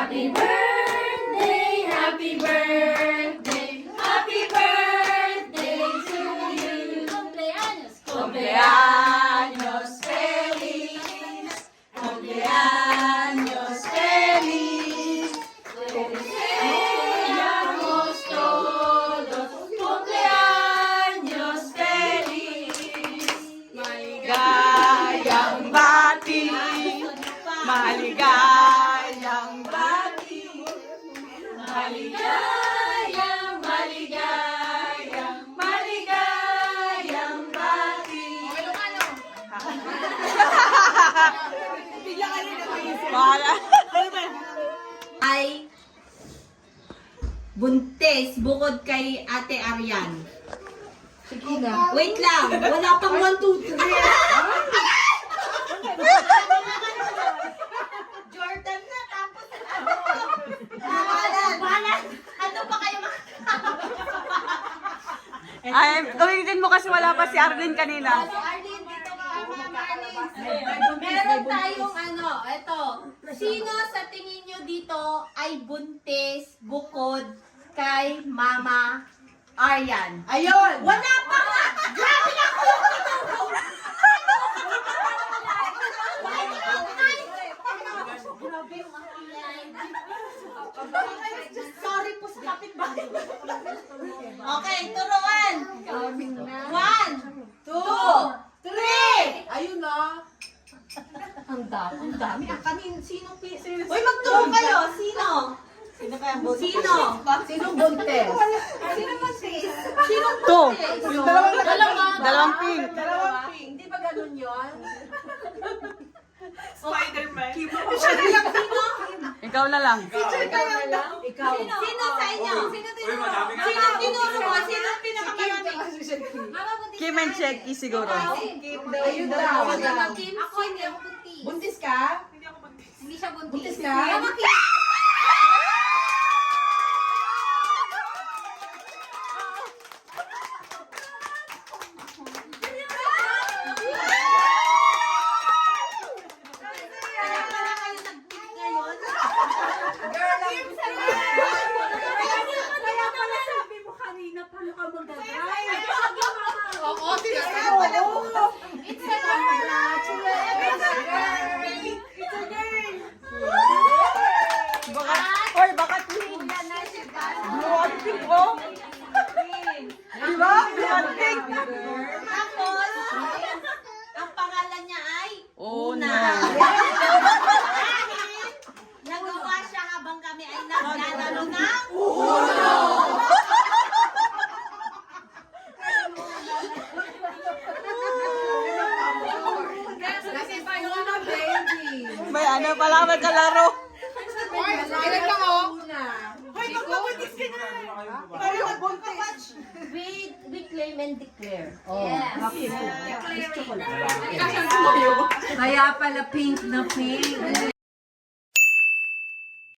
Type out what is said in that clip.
Happy birthday, happy birthday, happy birthday to you. Cumpleaños, cumpleaños feliz, cumpleaños feliz. Deseamos todos cumpleaños feliz. Maligayang bati, maligayang bati, Maligayang, maligayang, maligayang bati. Bahala. Ay buntis bukod kay Ate Arian. Sige na. Wait lang, wala pang 1, 2, 3. Jordan na, tapos ano? Balan. Ano pa kayo Ay, ulitin mo kasi wala pa si Arlene kanina. Arlene, dito ka, Ma'am Arlene. Meron tayong ano, eto. Sino sa tingin nyo dito ay buntis bukod kay Mama Arian? Ayun! Wala pa nga! Grabe na ko yung Sorry po sa kapitbahay. Okay, turuan. 1, 2, 3. Ayun na. Ang dami. Sinong Uy, magturo kayo. Sino? Sino kaya buntis? Sino? Sinong buntes? Sinong Two. buntis? Dalawang pink. Dalawang pink. Di ba ganun yun? Spider-Man. Sino? Ikaw na lang. Ikaw. Sino sa inyo? Sino tinuro mo? Sino pinakamarami? Kim and Checky siguro. Ayun daw. Ako hindi ako buntis. Buntis ka? Hindi siya buntis. Buntis ka? Mama Kim. Kaya pala kayo nag-pick ngayon. Kaya pala sabi mo kanina, paano ka mag-drive? Oo, sinasabi mo. It's a girl! It's a girl! Baka, oy, baka pink. Blue at pink, oh. Diba? Blue at pink. Tapos, ang pangalan niya ay Una. Dahil nagawa siya habang kami ay naglalaro ng Uno. Kasi pa yung baby. May ano pala, magkalaro. Ilan ka mo? Hoy, magpapundis ka na! Parang buntis. We claim and declare. Kaya pala pink na pink.